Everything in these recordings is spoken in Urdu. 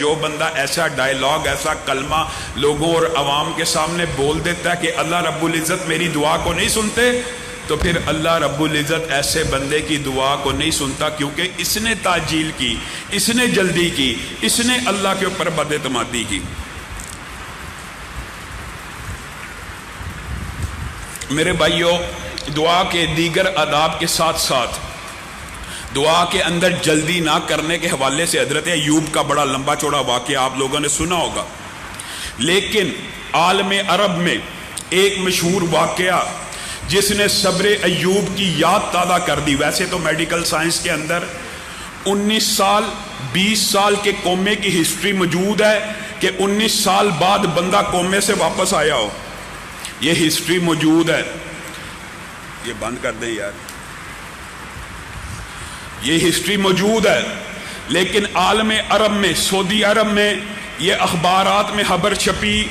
جو بندہ ایسا ڈائیلاگ، ایسا کلمہ لوگوں اور عوام کے سامنے بول دیتا ہے کہ اللہ رب العزت میری دعا کو نہیں سنتے، تو پھر اللہ رب العزت ایسے بندے کی دعا کو نہیں سنتا، کیونکہ اس نے تعجیل کی، اس نے جلدی کی، اس نے اللہ کے اوپر بد اعتمادی کی۔ میرے بھائیوں، دعا کے دیگر آداب کے ساتھ ساتھ دعا کے اندر جلدی نہ کرنے کے حوالے سے حضرت ایوب کا بڑا لمبا چوڑا واقعہ آپ لوگوں نے سنا ہوگا، لیکن عالم عرب میں ایک مشہور واقعہ جس نے صبر ایوب کی یاد تازہ کر دی۔ ویسے تو میڈیکل سائنس کے اندر 19 سال 20 سال کے کومے کی ہسٹری موجود ہے کہ 19 سال بعد بندہ کومے سے واپس آیا ہو، یہ ہسٹری موجود ہے۔ یہ بند کر دیں یار، یہ ہسٹری موجود ہے، لیکن عالم عرب میں، سعودی عرب میں یہ اخبارات میں خبر چھپی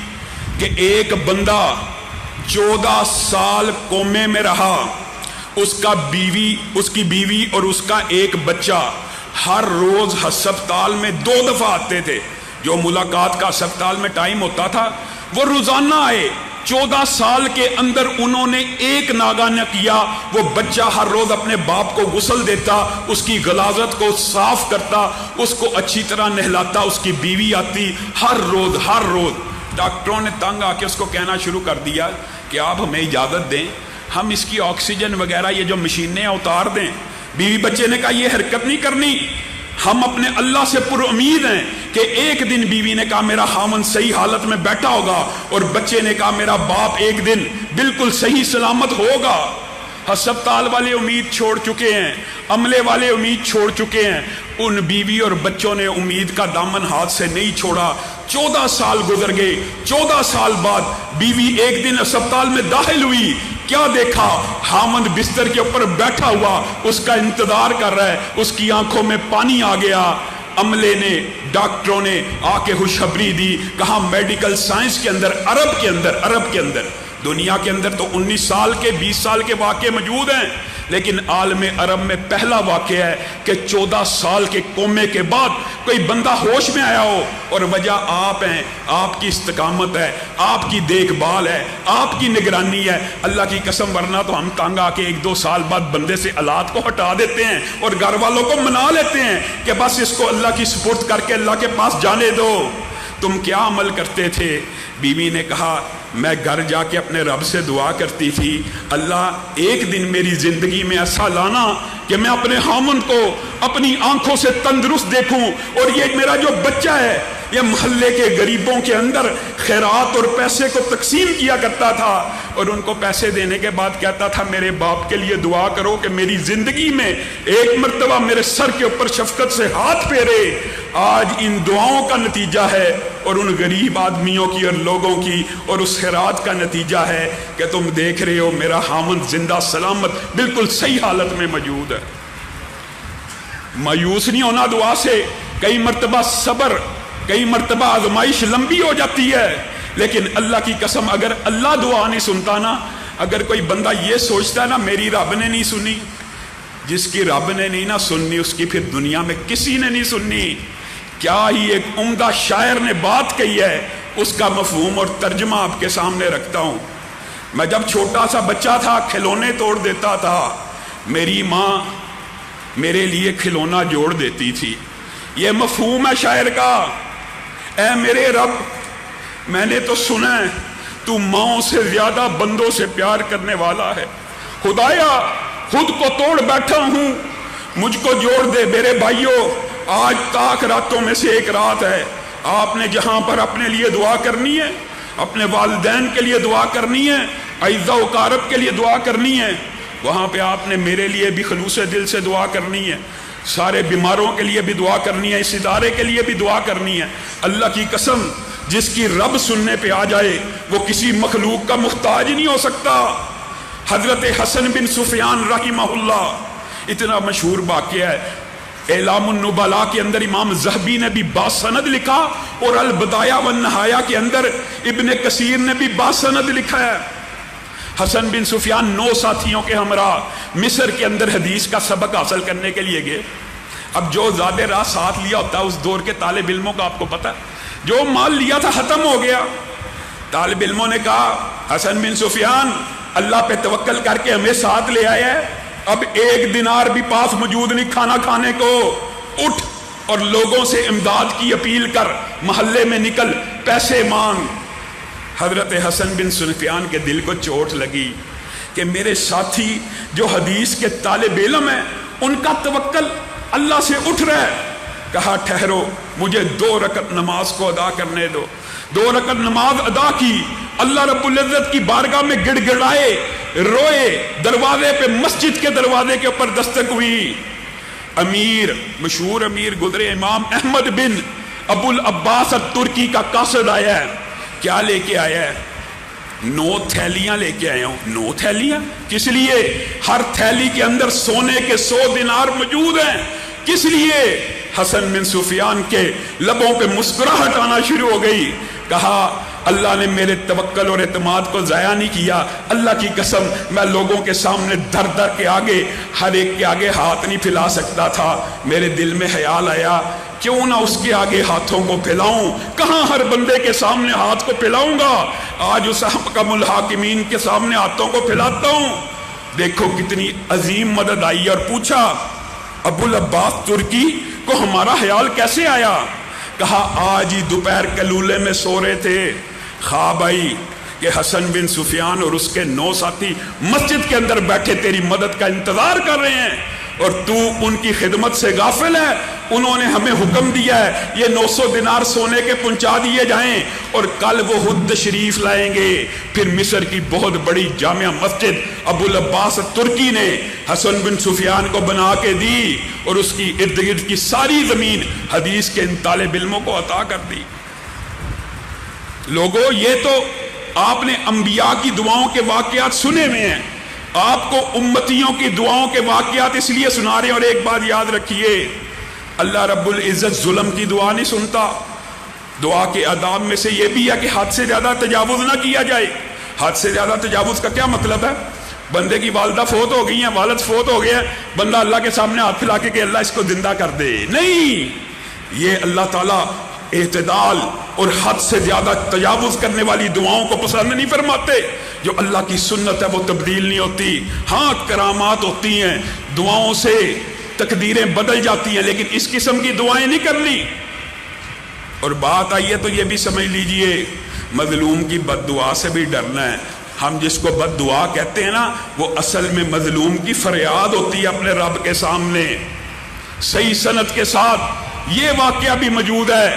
کہ ایک بندہ 14 سال کومے میں رہا، اس کی بیوی اور اس کا ایک بچہ ہر روز ہسپتال میں 2 دفعہ آتے تھے۔ جو ملاقات کا ہسپتال میں ٹائم ہوتا تھا وہ روزانہ آئے۔ 14 سال کے اندر انہوں نے ایک ناگہ نہ کیا، وہ بچہ ہر روز اپنے باپ کو غسل دیتا، اس کی غلاظت کو صاف کرتا، اس کو اچھی طرح نہلاتا، اس کی بیوی آتی ہر روز۔ ڈاکٹروں نے تنگ آ کے اس کو کہنا شروع کر دیا کہ آپ ہمیں اجازت دیں، ہم اس کی آکسیجن وغیرہ یہ جو مشینیں اتار دیں۔ بیوی بچے نے کہا یہ حرکت نہیں کرنی، ہم اپنے اللہ سے پر امید ہیں کہ ایک دن، بیوی نے کہا میرا خامن صحیح حالت میں بیٹھا ہوگا، اور بچے نے کہا میرا باپ ایک دن بالکل صحیح سلامت ہوگا۔ ہسپتال والے امید چھوڑ چکے ہیں، عملے والے امید چھوڑ چکے ہیں، ان بیوی اور بچوں نے امید کا دامن ہاتھ سے نہیں چھوڑا۔ 14 سال گزر گئے، 14 سال بعد بیوی ایک دن ہسپتال میں داخل ہوئی، کیا دیکھا؟ خامند بستر کے اوپر بیٹھا ہوا اس کا انتظار کر رہا ہے، اس کی آنکھوں میں پانی آ گیا۔ عملے نے، ڈاکٹروں نے آ کے خوشخبری دی، کہا میڈیکل سائنس کے اندر، عرب کے اندر، دنیا کے اندر تو 19 سال کے 20 سال کے واقعے موجود ہیں، لیکن عالم عرب میں پہلا واقعہ ہے کہ 14 سال کے کومے کے بعد کوئی بندہ ہوش میں آیا ہو، اور وجہ آپ ہیں، آپ کی استقامت ہے، آپ کی دیکھ بھال ہے، آپ کی نگرانی ہے۔ اللہ کی قسم، ورنہ تو ہم تنگ آ کے 1-2 سال بعد بندے سے اولاد کو ہٹا دیتے ہیں اور گھر والوں کو منا لیتے ہیں کہ بس اس کو اللہ کی سپرد کر کے اللہ کے پاس جانے دو۔ تم کیا عمل کرتے تھے؟ بیوی نے کہا میں گھر جا کے اپنے رب سے دعا کرتی تھی، اللہ ایک دن میری زندگی میں ایسا لانا کہ میں اپنے خامن کو اپنی آنکھوں سے تندرست دیکھوں، اور یہ میرا جو بچہ ہے یہ محلے کے غریبوں کے اندر خیرات اور پیسے کو تقسیم کیا کرتا تھا، اور ان کو پیسے دینے کے بعد کہتا تھا میرے باپ کے لیے دعا کرو کہ میری زندگی میں ایک مرتبہ میرے سر کے اوپر شفقت سے ہاتھ پھیرے۔ آج ان دعاؤں کا نتیجہ ہے، اور ان غریب آدمیوں کی اور لوگوں کی اور اس خیرات کا نتیجہ ہے کہ تم دیکھ رہے ہو میرا خامند زندہ سلامت بالکل صحیح حالت میں موجود ہے۔ مایوس نہیں ہونا دعا سے۔ کئی مرتبہ صبر، کئی مرتبہ آزمائش لمبی ہو جاتی ہے، لیکن اللہ کی قسم اگر اللہ دعا نہیں سنتا نا، اگر کوئی بندہ یہ سوچتا ہے نا میری رب نے نہیں سنی، جس کی رب نے نہیں نہ سننی اس کی پھر دنیا میں کسی نے نہیں سننی۔ کیا ہی ایک عمدہ شاعر نے بات کہی ہے، اس کا مفہوم اور ترجمہ آپ کے سامنے رکھتا ہوں۔ میں جب چھوٹا سا بچہ تھا کھلونے توڑ دیتا تھا، میری ماں میرے لیے کھلونا جوڑ دیتی تھی۔ یہ مفہوم ہے شاعر کا، اے میرے رب میں نے تو سنا ہے تو ماؤں سے زیادہ بندوں سے پیار کرنے والا ہے، خدایا خود کو توڑ بیٹھا ہوں مجھ کو جوڑ دے۔ میرے بھائیوں، آج تاک راتوں میں سے ایک رات ہے، آپ نے جہاں پر اپنے لیے دعا کرنی ہے، اپنے والدین کے لیے دعا کرنی ہے، اعزاء و اقارب کے لیے دعا کرنی ہے، وہاں پہ آپ نے میرے لیے بھی خلوص دل سے دعا کرنی ہے، سارے بیماروں کے لیے بھی دعا کرنی ہے، اس ادارے کے لیے بھی دعا کرنی ہے۔ اللہ کی قسم جس کی رب سننے پہ آ جائے وہ کسی مخلوق کا محتاج نہیں ہو سکتا۔ حضرت حسن بن سفیان رحمہ اللہ، اتنا مشہور واقعہ ہے، اعلام النبلاء کے اندر امام ذہبی نے بھی باسند لکھا، اور البدایہ والنہایہ کے اندر ابن کثیر نے بھی باسند لکھا ہے۔ حسن بن سفیان 9 ساتھیوں کے ہمراہ مصر کے اندر حدیث کا سبق حاصل کرنے کے لیے گئے۔ اب جو زیادہ راہ ساتھ لیا ہوتا ہے اس دور کے طالب علموں کا آپ کو پتا، جو مال لیا تھا ختم ہو گیا. طالب علموں نے کہا حسن بن سفیان اللہ پہ توکل کر کے ہمیں ساتھ لے آیا ہے، اب 1 دینار بھی پاس موجود نہیں کھانا کھانے کو، اٹھ اور لوگوں سے امداد کی اپیل کر، محلے میں نکل، پیسے مانگ. حضرت حسن بن سفیان کے دل کو چوٹ لگی کہ میرے ساتھی جو حدیث کے طالب علم ہیں ان کا توکل اللہ سے اٹھ رہا ہے. کہا ٹھہرو، مجھے 2 رکعت نماز کو ادا کرنے دو. 2 رکعت نماز ادا کی، اللہ رب العزت کی بارگاہ میں گڑ گڑائے، روئے، دروازے پہ مسجد کے دروازے کے اوپر دستک ہوئی. امیر، مشہور امیر گزرے امام احمد بن ابو العباس الترکی کا قاصد آیا ہے. کیا لے کے آیا ہے؟ 9 تھیلیاں لے کے آیا ہوں. 9 تھیلیاں کس لیے؟ ہر تھیلی کے اندر سونے کے 100 دینار موجود ہیں. کس لیے؟ حسن بن سفیان کے لبوں پہ مسکراہٹ آنا شروع ہو گئی. کہا اللہ نے میرے توکل اور اعتماد کو ضائع نہیں کیا. اللہ کی قسم میں لوگوں کے سامنے در در کے آگے ہر ایک کے آگے ہاتھ نہیں پھیلا سکتا تھا. میرے دل میں خیال آیا کیوں نہ اس کے آگے ہاتھوں کو پھیلاؤں. کہاں ہر بندے کے سامنے ہاتھ کو پھیلاؤں گا، آج اس حکم الحاکمین کے سامنے ہاتھوں کو پھیلاتا ہوں. دیکھو کتنی عظیم مدد آئی. اور پوچھا ابو العباس ترکی کو ہمارا خیال کیسے آیا؟ کہا آج ہی دوپہر کلولے میں سو رہے تھے، خواب آئی کہ حسن بن سفیان اور اس کے 9 ساتھی مسجد کے اندر بیٹھے تیری مدد کا انتظار کر رہے ہیں اور تو ان کی خدمت سے غافل ہے. انہوں نے ہمیں حکم دیا ہے یہ 900 دینار سونے کے پہنچا دیے جائیں اور کل وہ خود تشریف لائیں گے. پھر مصر کی بہت بڑی جامع مسجد ابو العباس ترکی نے حسن بن سفیان کو بنا کے دی اور اس کی ارد گرد کی ساری زمین حدیث کے ان طالب علموں کو عطا کر دی. لوگوں یہ تو آپ نے انبیاء کی دعاؤں کے واقعات سنے ہوئے ہیں، آپ کو امتیوں کی دعاؤں کے واقعات اس لیے سنا رہے ہیں. اور ایک بات یاد رکھیے، اللہ رب العزت ظلم کی دعا نہیں سنتا. دعا کے آداب میں سے یہ بھی ہے کہ حد سے زیادہ تجاوز نہ کیا جائے. حد سے زیادہ تجاوز کا کیا مطلب ہے؟ بندے کی والدہ فوت ہو گئی ہیں، والد فوت ہو گیا، بندہ اللہ کے سامنے ہاتھ پھیلا کے کہ اللہ اس کو زندہ کر دے. نہیں، یہ اللہ تعالیٰ اعتدال اور حد سے زیادہ تجاوز کرنے والی دعاؤں کو پسند نہیں فرماتے. جو اللہ کی سنت ہے وہ تبدیل نہیں ہوتی. ہاں کرامات ہوتی ہیں، دعاؤں سے تقدیریں بدل جاتی ہیں، لیکن اس قسم کی دعائیں نہیں کرنی. اور بات آئی ہے تو یہ بھی سمجھ لیجئے مظلوم کی بد دعا سے بھی ڈرنا ہے. ہم جس کو بد دعا کہتے ہیں نا، وہ اصل میں مظلوم کی فریاد ہوتی ہے اپنے رب کے سامنے. صحیح سند کے ساتھ یہ واقعہ بھی موجود ہے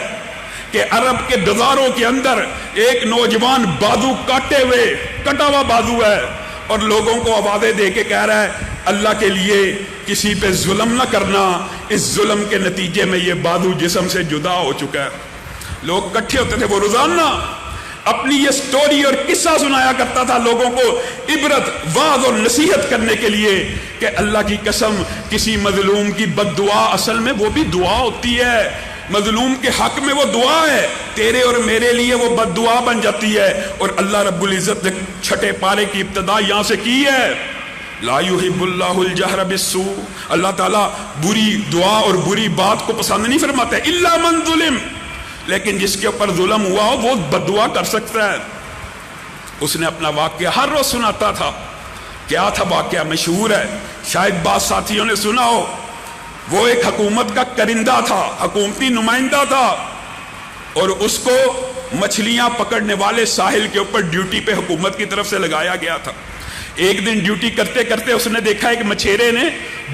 کہ عرب کے بازاروں کے اندر ایک نوجوان بازو کاٹے ہوئے، کٹا ہوا بازو ہے، اور لوگوں کو آوازیں دے کے کہہ رہا ہے اللہ کے لیے کسی پہ ظلم نہ کرنا، اس ظلم کے نتیجے میں یہ بازو جسم سے جدا ہو چکا ہے. لوگ کٹھے ہوتے تھے، وہ روزانہ اپنی یہ سٹوری اور قصہ سنایا کرتا تھا لوگوں کو عبرت، واعظ اور نصیحت کرنے کے لیے کہ اللہ کی قسم کسی مظلوم کی بد دعا اصل میں وہ بھی دعا ہوتی ہے. مظلوم کے حق میں وہ دعا ہے، تیرے اور میرے لیے وہ بد دعا بن جاتی ہے. اور اللہ رب العزت نے 6 پارے کی ابتدا یہاں سے کی ہے، لا یحب اللہ الجہر بالسوء. اللہ تعالیٰ بری دعا اور بری بات کو پسند نہیں فرماتا ہے، الا من ظلم. لیکن جس کے اوپر ظلم ہوا ہو وہ بد دعا کر سکتا ہے. اس نے اپنا واقعہ ہر روز سناتا تھا. کیا تھا واقعہ؟ مشہور ہے، شاید بعض ساتھیوں نے سنا ہو. وہ ایک حکومت کا کرندہ تھا، حکومتی نمائندہ تھا، اور اس کو مچھلیاں پکڑنے والے ساحل کے اوپر ڈیوٹی پہ حکومت کی طرف سے لگایا گیا تھا. ایک دن ڈیوٹی کرتے کرتے اس نے دیکھا ایک مچھیرے نے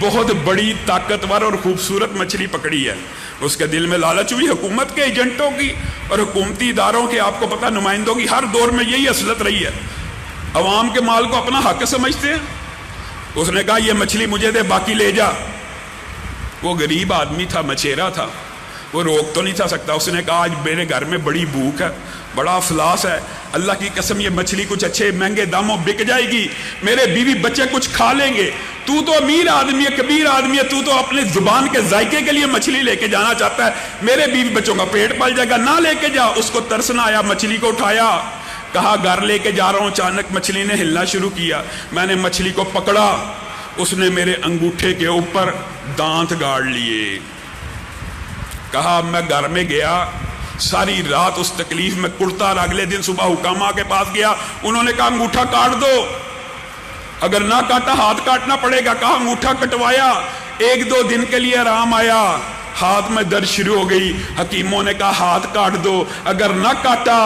بہت بڑی طاقتور اور خوبصورت مچھلی پکڑی ہے. اس کے دل میں لالچ ہوئی. حکومت کے ایجنٹوں کی اور حکومتی اداروں کے، آپ کو پتہ، نمائندوں کی ہر دور میں یہی اصلت رہی ہے، عوام کے مال کو اپنا حق سمجھتے ہیں. اس نے کہا یہ مچھلی مجھے دے، باقی لے جا. وہ غریب آدمی تھا، مچھیرا تھا، وہ روک تو نہیں تھا سکتا. اس نے کہا آج میرے گھر میں بڑی بھوک ہے، بڑا افلاس ہے، اللہ کی قسم یہ مچھلی کچھ اچھے مہنگے داموں بک جائے گی، میرے بیوی بچے کچھ کھا لیں گے. تو امیر آدمی ہے، کبیر آدمی ہے، تو اپنے زبان کے ذائقے کے لیے مچھلی لے کے جانا چاہتا ہے، میرے بیوی بچوں کا پیٹ پل جائے گا، نہ لے کے جا. اس کو ترس نہ آیا، مچھلی کو اٹھایا، کہا گھر لے کے جا رہا ہوں. اچانک مچھلی نے ہلنا شروع کیا. میں نے مچھلی کو پکڑا، اس نے میرے انگوٹھے کے اوپر دانت گاڑ لیے. کہا میں گھر میں گیا, ساری رات اس تکلیف میں کڑتا, اور اگلے دن صبح حکامہ کے پاس گیا, انہوں نے کہا انگوٹھا کاٹ دو, اگر نہ کاٹا ہاتھ کاٹنا پڑے گا. کہا انگوٹھا کٹوایا, 1-2 دن کے لیے آرام آیا, ہاتھ میں درد شروع ہو گئی. حکیموں نے کہا ہاتھ کاٹ دو, اگر نہ کاٹا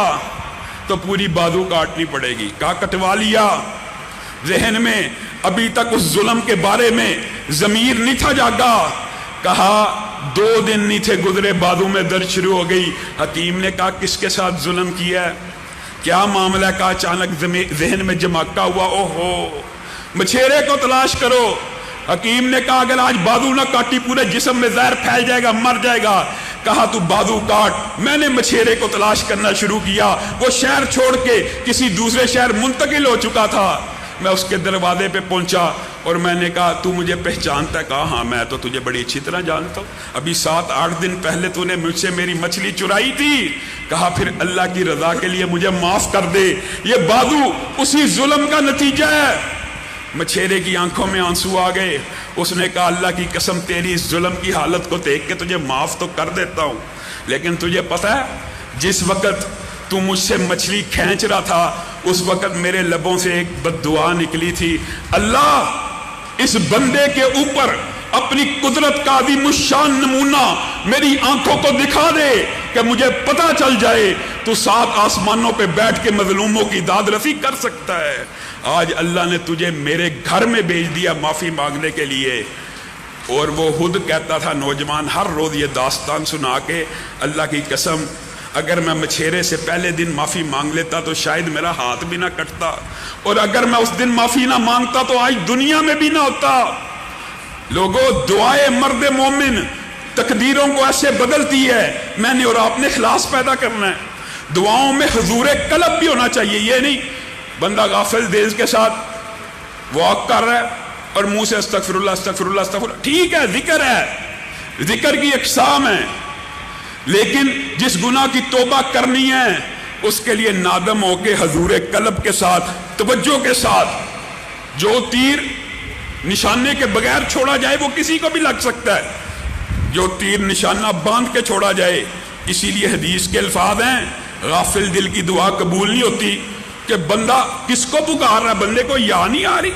تو پوری بازو کاٹنی پڑے گی. کہا کٹوا لیا. ذہن میں ابھی تک اس ظلم کے بارے میں ضمیر نہیں تھا جاگا. کہا 2 دن نہیں تھے گزرے, بازو میں درد شروع ہو گئی. حکیم نے کہا کس کے ساتھ ظلم کیا ہے, کیا معاملہ؟ کا اچانک ذہن میں جماکا ہوا, اوہو مچھیرے کو تلاش کرو. حکیم نے کہا اگر آج بازو نہ کاٹی پورے جسم میں زہر پھیل جائے گا, مر جائے گا. کہا تو بازو کاٹ. میں نے مچھیرے کو تلاش کرنا شروع کیا, وہ شہر چھوڑ کے کسی دوسرے شہر منتقل ہو چکا تھا. میں اس کے دروازے پہ پہنچا اور میں نے کہا تو مجھے پہچانتا ہے؟ کہا ہاں میں تو تجھے بڑی اچھی طرح جانتا ہوں, ابھی 7-8 دن پہلے تو نے مجھ سے میری مچھلی چرائی تھی. کہا پھر اللہ کی رضا کے لیے مجھے معاف کر دے, یہ بازو اسی ظلم کا نتیجہ ہے. مچھیرے کی آنکھوں میں آنسو آ گئے. اس نے کہا اللہ کی قسم تیری اس ظلم کی حالت کو دیکھ کے تجھے معاف تو کر دیتا ہوں, لیکن تجھے پتہ ہے جس وقت تو مجھ سے مچھلی کھینچ رہا تھا اس وقت میرے لبوں سے ایک بد دعا نکلی تھی, اللہ اس بندے کے اوپر اپنی قدرت کا عظیم الشان نمونہ میری آنکھوں کو دکھا دے کہ مجھے پتہ چل جائے تو 7 آسمانوں پہ بیٹھ کے مظلوموں کی داد رسی کر سکتا ہے. آج اللہ نے تجھے میرے گھر میں بھیج دیا معافی مانگنے کے لیے. اور وہ خود کہتا تھا نوجوان ہر روز یہ داستان سنا کے, اللہ کی قسم اگر میں مچھیرے سے پہلے دن معافی مانگ لیتا تو شاید میرا ہاتھ بھی نہ کٹتا, اور اگر میں اس دن معافی نہ مانگتا تو آج دنیا میں بھی نہ ہوتا. لوگوں دعائے مرد مومن تقدیروں کو ایسے بدلتی ہے. میں نے اور آپ نے اخلاص پیدا کرنا ہے. دعاؤں میں حضور قلب بھی ہونا چاہیے. یہ نہیں بندہ غافل دل کے ساتھ واک کر رہا ہے اور منہ سے استغفر اللہ استغفر اللہ استغفر اللہ. ٹھیک ہے ذکر ہے, ذکر کی اقسام ہے, لیکن جس گناہ کی توبہ کرنی ہے اس کے لیے نادم ہو کے حضور قلب کے ساتھ توجہ کے ساتھ, جو تیر نشانے کے بغیر چھوڑا جائے وہ کسی کو بھی لگ سکتا ہے, جو تیر نشانہ باندھ کے چھوڑا جائے. اسی لیے حدیث کے الفاظ ہیں غافل دل کی دعا قبول نہیں ہوتی. کہ بندہ کس کو پکار رہا ہے, بندے کو یا نہیں آ رہی,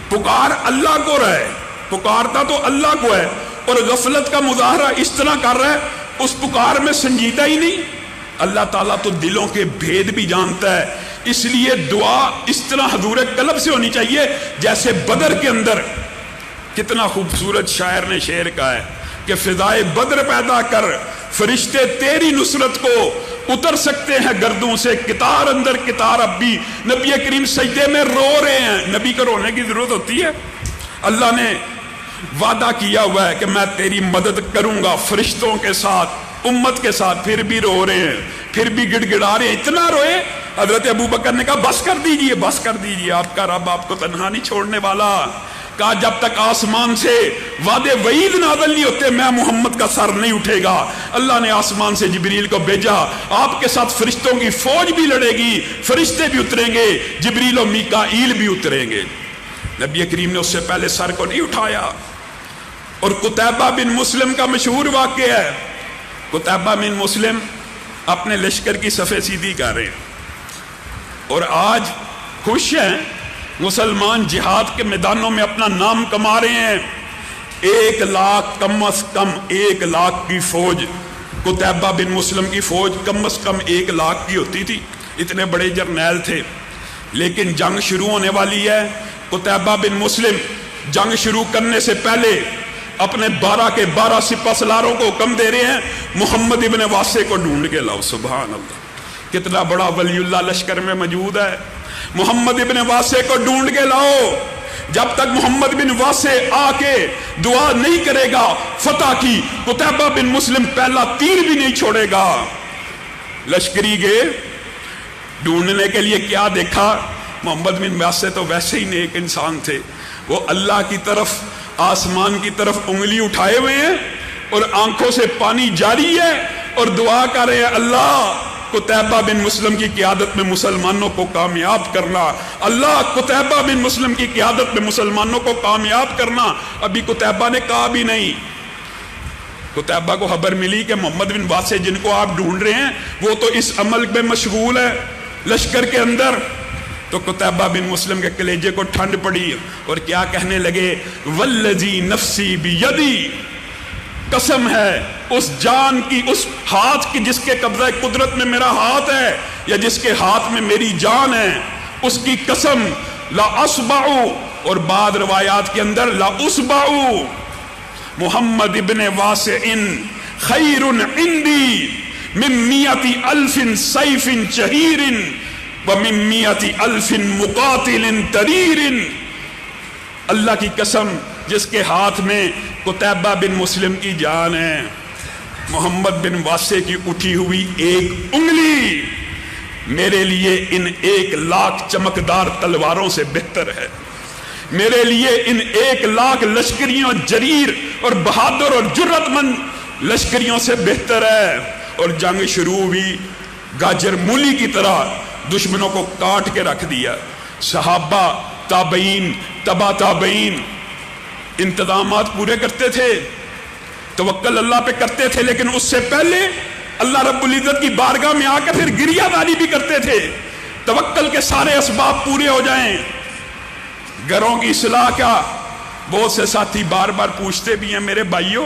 پکار اللہ کو رہا ہے, پکارتا تو اللہ کو ہے, اور غفلت کا مظاہرہ اس طرح کر رہا ہے اس پکار میں سنجیدہ ہی نہیں. اللہ تعالیٰ تو دلوں کے بھید بھی جانتا ہے. اس لیے دعا اس طرح حضور قلب سے ہونی چاہیے جیسے بدر کے اندر. کتنا خوبصورت شاعر نے شعر کہا ہے کہ فضائے بدر پیدا کر, فرشتے تیری نصرت کو اتر سکتے ہیں گردوں سے, کتار اندر کتار اب بھی. نبی کریم سجدے میں رو رہے ہیں, نبی کو رونے کی ضرورت ہوتی ہے؟ اللہ نے وعدہ کیا ہوا ہے کہ میں تیری مدد کروں گا فرشتوں کے ساتھ, امت کے ساتھ, پھر بھی رو رہے ہیں, پھر بھی گڑ گڑا رہے ہیں. اتنا روئے حضرت ابو بکر نے کہا بس کر دیجئے, بس کر دیجئے, آپ کا رب آپ کو تنہا نہیں چھوڑنے والا. کہا جب تک آسمان سے وعدے وعید نازل نہیں ہوتے میں محمد کا سر نہیں اٹھے گا. اللہ نے آسمان سے جبریل کو بھیجا, آپ کے ساتھ فرشتوں کی فوج بھی لڑے گی, فرشتے بھی اتریں گے, جبریل و میکائیل بھی اتریں گے. نبی کریم نے اس سے پہلے سر کو نہیں اٹھایا. اور قتیبہ بن مسلم کا مشہور واقعہ ہے. قتیبہ بن مسلم اپنے لشکر کی صفیں سیدھی کر رہے ہیں اور آج خوش ہیں, مسلمان جہاد کے میدانوں میں اپنا نام کما رہے ہیں. 1 لاکھ کم از کم 1 لاکھ کی فوج, قتیبہ بن مسلم کی فوج کم از کم 1 لاکھ کی ہوتی تھی, اتنے بڑے جرنیل تھے. لیکن جنگ شروع ہونے والی ہے. قتیبہ بن مسلم جنگ شروع کرنے سے پہلے اپنے 12 کے 12 سپہ سالاروں کو حکم دے رہے ہیں محمد ابن واسع کو ڈھونڈ کے لاؤ. سبحان اللہ, کتنا بڑا ولی اللہ لشکر میں موجود ہے. محمد ابن واسع کو ڈھونڈ کے لاؤ. جب تک محمد بن واسع آ کے دعا نہیں کرے گا فتح کی, قتیبہ بن مسلم پہلا تیر بھی نہیں چھوڑے گا. لشکری گئے ڈھونڈنے کے لیے, کیا دیکھا؟ محمد بن واسع تو ویسے ہی نیک انسان تھے, وہ اللہ کی طرف آسمان کی طرف انگلی اٹھائے ہوئے ہیں اور آنکھوں سے پانی جاری ہے اور دعا کر رہے ہیں اللہ قتیبہ بن مسلم کی قیادت میں مسلمانوں کو کامیاب کرنا، اللہ قتیبہ بن مسلم کی قیادت میں مسلمانوں کو کامیاب کرنا۔ ابھی قتیبہ نے کہا بھی نہیں، قتیبہ کو خبر ملی کہ محمد بن واسع جن کو آپ ڈھونڈ رہے ہیں وہ تو اس عمل میں مشغول ہے لشکر کے اندر۔ تو قتیبہ بن مسلم کے کلیجے کو ٹھنڈ پڑی اور کیا کہنے لگے، والذی نفسی بیدی، قسم ہے اس جان کی، اس ہاتھ کی جس کے قبضہ قدرت میں میرا ہاتھ ہے یا جس کے ہاتھ میں میری جان ہے، اس کی قسم، لا اسبعو، اور بعض روایات کے اندر لا اسبعو محمد ابن واسع خیر عندی من 100,000 سیف شہیر ومن 100,000 مقاتل تریر۔ اللہ کی قسم جس کے ہاتھ میں قتیبہ بن مسلم کی جان ہے، محمد بن واسع کی اٹھی ہوئی ایک انگلی میرے لیے ان 1,00,000 چمکدار تلواروں سے بہتر ہے، میرے لیے ان 1,00,000 لشکریوں جریر اور بہادر اور جرت مند لشکریوں سے بہتر ہے۔ اور جنگ شروع ہوئی، گاجر مولی کی طرح دشمنوں کو کاٹ کے رکھ دیا۔ صحابہ، تابعین، تبا تابعین انتظامات پورے کرتے تھے، توکل اللہ پہ کرتے تھے، لیکن اس سے پہلے اللہ رب العزت کی بارگاہ میں آ کے پھر گریہ داری بھی کرتے تھے، توکل کے سارے اسباب پورے ہو جائیں۔ گھروں کی اصلاح کا بہت سے ساتھی بار بار پوچھتے بھی ہیں، میرے بھائیوں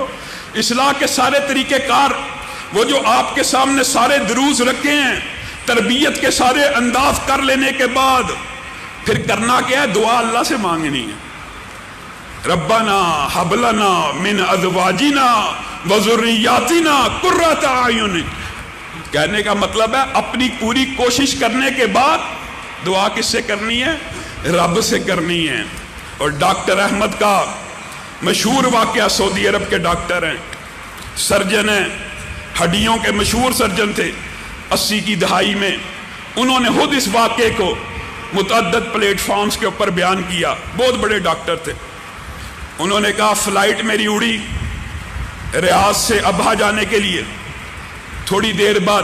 اصلاح کے سارے طریقہ کار، وہ جو آپ کے سامنے سارے دروس رکھے ہیں، تربیت کے سارے انداز کر لینے کے بعد پھر کرنا کیا ہے؟ دعا اللہ سے مانگنی ہے، ربنا ہب لنا من ازواجنا وذریاتنا قرۃ اعین۔ کہنے کا مطلب ہے اپنی پوری کوشش کرنے کے بعد دعا کس سے کرنی ہے؟ رب سے کرنی ہے۔ اور ڈاکٹر احمد کا مشہور واقعہ، سعودی عرب کے ڈاکٹر ہیں، سرجن ہیں، ہڈیوں کے مشہور سرجن تھے 80 کی دہائی میں۔ انہوں نے خود اس واقعے کو متعدد پلیٹ فارمز کے اوپر بیان کیا، بہت بڑے ڈاکٹر تھے۔ انہوں نے کہا فلائٹ میری اڑی ریاض سے ابہا جانے کے لیے، تھوڑی دیر بعد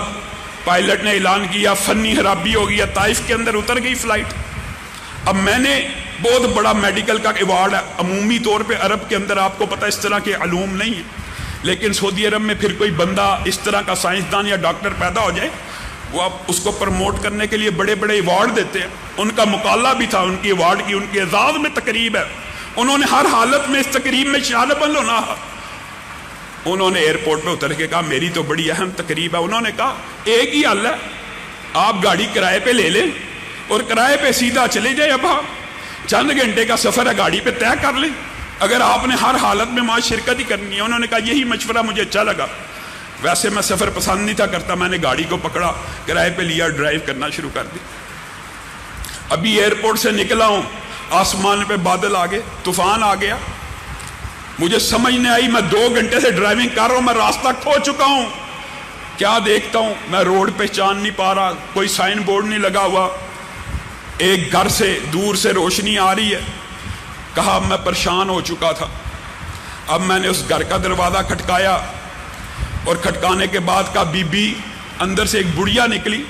پائلٹ نے اعلان کیا فنی خرابی ہو گیا، طائف کے اندر اتر گئی فلائٹ۔ اب میں نے بہت بڑا میڈیکل کا ایوارڈ ہے، عمومی طور پہ عرب کے اندر آپ کو پتہ اس طرح کے علوم نہیں ہیں، لیکن سعودی عرب میں پھر کوئی بندہ اس طرح کا سائنسدان یا ڈاکٹر پیدا ہو جائے، وہ آپ اس کو پروموٹ کرنے کے لیے بڑے بڑے ایوارڈ دیتے ہیں۔ ان کا مقالہ بھی تھا، ان کی ایوارڈ کی، ان کے اعزاز میں تقریب ہے، انہوں نے ہر حالت میں اس تقریب میں شامل ہونا۔ انہوں نے ایئرپورٹ پہ اتر کے کہا میری تو بڑی اہم تقریب ہے۔ انہوں نے کہا ایک ہی حل ہے، آپ گاڑی کرائے پہ لے لیں اور کرائے پہ سیدھا چلے جائیں، اب چند گھنٹے کا سفر ہے، گاڑی پہ طے کر لیں، اگر آپ نے ہر حالت میں وہاں شرکت ہی کرنی ہے۔ انہوں نے کہا یہی مشورہ مجھے اچھا لگا، ویسے میں سفر پسند نہیں تھا کرتا، میں نے گاڑی کو پکڑا، کرائے پہ لیا، ڈرائیو کرنا شروع کر دی۔ ابھی ایئرپورٹ سے نکلا ہوں، آسمان پہ بادل آ گئے، طوفان آ گیا، مجھے سمجھ نہیں آئی، میں 2 گھنٹے سے ڈرائیونگ کر رہا ہوں، میں راستہ کھو چکا ہوں۔ کیا دیکھتا ہوں میں روڈ پہچان نہیں پا رہا، کوئی سائن بورڈ نہیں لگا ہوا، ایک گھر سے دور سے روشنی آ رہی ہے۔ کہا میں پریشان ہو چکا تھا، اب میں نے اس گھر کا دروازہ کھٹکایا اور کھٹکانے کے بعد کہا بی بی، اندر سے ایک بڑھیا نکلی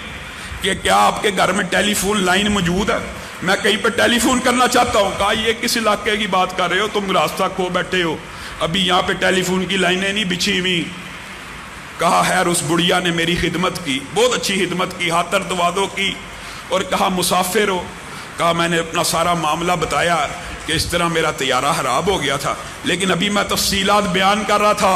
کہ کیا آپ کے گھر میں ٹیلی فون لائن موجود ہے؟ میں کہیں پہ ٹیلی فون کرنا چاہتا ہوں۔ کہا یہ کس علاقے کی بات کر رہے ہو، تم راستہ کھو بیٹھے ہو، ابھی یہاں پہ ٹیلی فون کی لائنیں نہیں بچھی ہوئی۔ کہا خیر اس بڑھیا نے میری خدمت کی، بہت اچھی خدمت کی، خاطر تواضع کی، اور کہا مسافر ہو؟ کہا میں نے اپنا سارا معاملہ بتایا کہ اس طرح میرا طیارہ خراب ہو گیا تھا، لیکن ابھی میں تفصیلات بیان کر رہا تھا،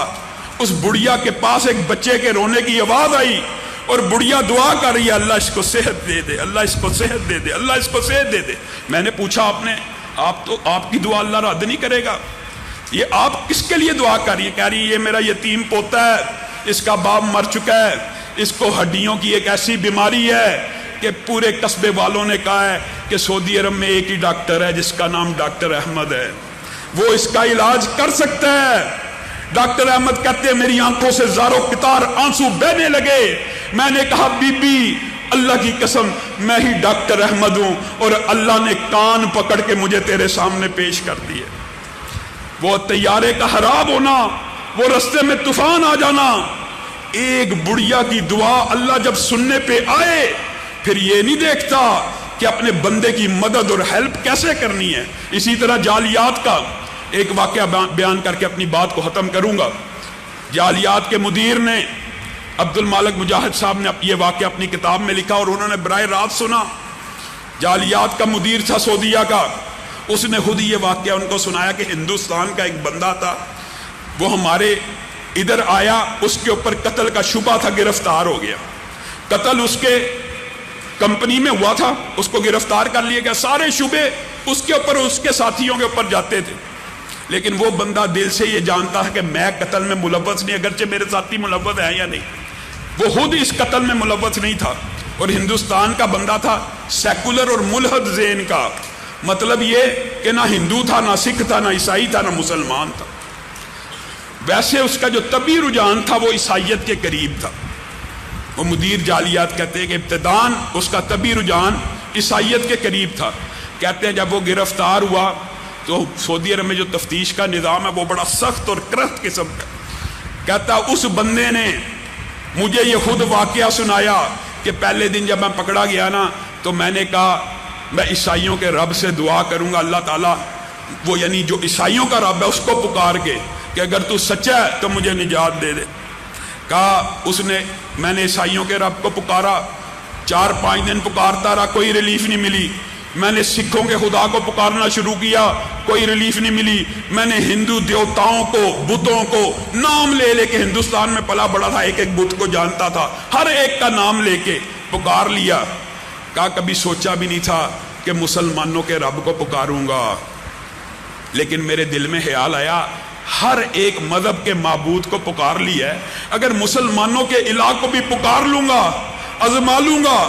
اس بڑھیا کے پاس ایک بچے کے رونے کی آواز آئی اور بڑھیا دعا کر رہی ہے اللہ اس کو صحت دے دے، اللہ اس کو صحت دے دے، اللہ اس کو صحت دے دے۔ میں نے پوچھا آپ کی دعا اللہ رد نہیں کرے گا؟ یہ آپ کس کے لیے دعا کر رہی ہے؟ کہہ رہی ہے یہ میرا یتیم پوتا ہے، اس کا باپ مر چکا ہے، اس کو ہڈیوں کی ایک ایسی بیماری ہے کہ پورے قصبے والوں نے کہا ہے کہ سعودی عرب میں ایک ہی ڈاکٹر ہے جس کا نام ڈاکٹر احمد ہے، وہ اس کا علاج کر سکتا ہے۔ ڈاکٹر احمد کہتے ہیں میری آنکھوں سے زاروں قطار آنسو بہنے لگے۔ میں نے کہا بی بی اللہ کی قسم میں ہی ڈاکٹر احمد ہوں، اور اللہ نے کان پکڑ کے مجھے تیرے سامنے پیش کر دیے۔ وہ طیارے کا خراب ہونا، وہ رستے میں طوفان آ جانا، ایک بڑھیا کی دعا اللہ جب سننے پہ آئے پھر یہ نہیں دیکھتا کہ اپنے بندے کی مدد اور ہیلپ کیسے کرنی ہے۔ اسی طرح جعلیات کا ایک واقعہ بیان کر کے اپنی بات کو ختم کروں گا۔ جعلیات کے مدیر نے عبد المالک مجاہد صاحب نے یہ واقعہ اپنی کتاب میں لکھا اور انہوں نے براہ راست سنا۔ جعلیات کا مدیر تھا سعودیہ کا، اس نے خود یہ واقعہ ان کو سنایا کہ ہندوستان کا ایک بندہ تھا، وہ ہمارے ادھر آیا، اس کے اوپر قتل کا شبہ تھا، گرفتار ہو گیا۔ قتل اس کے کمپنی میں ہوا تھا، اس کو گرفتار کر لیا گیا، سارے شبے اس کے اوپر اس کے ساتھیوں کے اوپر جاتے تھے، لیکن وہ بندہ دل سے یہ جانتا ہے کہ میں قتل میں ملوث نہیں، اگرچہ میرے ساتھی ملوث ہیں یا نہیں، وہ خود اس قتل میں ملوث نہیں تھا، اور ہندوستان کا بندہ تھا، سیکولر اور ملحد ذہن کا، مطلب یہ کہ نہ ہندو تھا، نہ سکھ تھا، نہ عیسائی تھا، نہ مسلمان تھا۔ ویسے اس کا جو طبعی رجحان تھا وہ عیسائیت کے قریب تھا۔ وہ مدیر جعلیات کہتے ہیں کہ ابتداً اس کا طبعی رجحان عیسائیت کے قریب تھا۔ کہتے ہیں جب وہ گرفتار ہوا تو سعودی عرب میں جو تفتیش کا نظام ہے وہ بڑا سخت اور کرخت قسم کا۔ کہتا اس بندے نے مجھے یہ خود واقعہ سنایا کہ پہلے دن جب میں پکڑا گیا نا تو میں نے کہا میں عیسائیوں کے رب سے دعا کروں گا، اللہ تعالیٰ وہ یعنی جو عیسائیوں کا رب ہے اس کو پکار کے کہ اگر تو سچا ہے تو مجھے نجات دے دے۔ کہا میں نے عیسائیوں کے رب کو پکارا، 4-5 دن پکارتا رہا، کوئی ریلیف نہیں ملی۔ میں نے سکھوں کے خدا کو پکارنا شروع کیا، کوئی ریلیف نہیں ملی۔ میں نے ہندو دیوتاؤں کو، بتوں کو نام لے لے کے، ہندوستان میں پلا بڑا تھا، ایک ایک بت کو جانتا تھا، ہر ایک کا نام لے کے پکار لیا۔ کہا کبھی سوچا بھی نہیں تھا کہ مسلمانوں کے رب کو پکاروں گا، لیکن میرے دل میں خیال آیا ہر ایک مذہب کے معبود کو پکار لیا ہے، اگر مسلمانوں کے الہ کو بھی پکار لوں گا، ازما لوں گا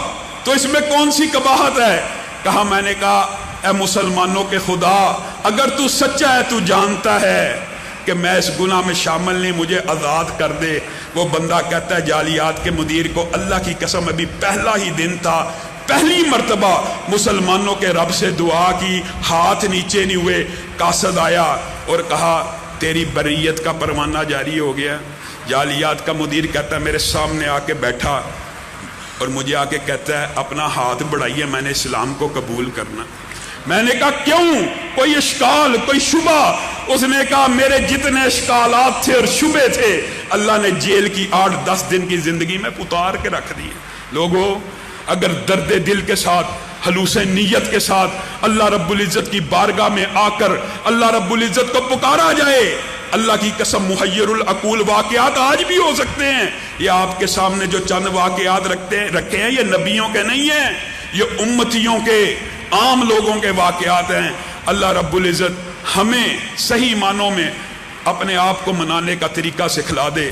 تو اس میں کون سی قباحت ہے؟ کہا میں نے کہا اے مسلمانوں کے خدا، اگر تو سچا ہے، تو جانتا ہے کہ میں اس گناہ میں شامل نہیں، مجھے آزاد کر دے۔ وہ بندہ کہتا ہے جعلیات کے مدیر کو اللہ کی قسم ابھی پہلا ہی دن تھا، پہلی مرتبہ مسلمانوں کے رب سے دعا کی، ہاتھ نیچے نہیں ہوئے، قاصد آیا اور کہا تیری بریت کا پروانہ جاری ہو گیا۔ جعلیات کا مدیر کہتا ہے میرے سامنے آ کے بیٹھا اور مجھے آ کے کہتا ہے اپنا ہاتھ بڑھائیے، میں نے اسلام کو قبول کرنا۔ میں نے کہا کیوں؟ کوئی اشکال، کوئی شبہ؟ اس نے کہا میرے جتنے اشکالات تھے اور شبے تھے اللہ نے جیل کی 8-10 دن کی زندگی میں اتار کے رکھ دیے۔ لوگوں اگر درد دل کے ساتھ، خلوص نیت کے ساتھ اللہ رب العزت کی بارگاہ میں آ کر اللہ رب العزت کو پکارا جائے، اللہ کی قسم محیر العقول واقعات آج بھی ہو سکتے ہیں۔ یہ آپ کے سامنے جو چند واقعات رکھے ہیں یہ نبیوں کے نہیں ہیں، یہ امتیوں کے، عام لوگوں کے واقعات ہیں۔ اللہ رب العزت ہمیں صحیح معنوں میں اپنے آپ کو منانے کا طریقہ سکھلا دے۔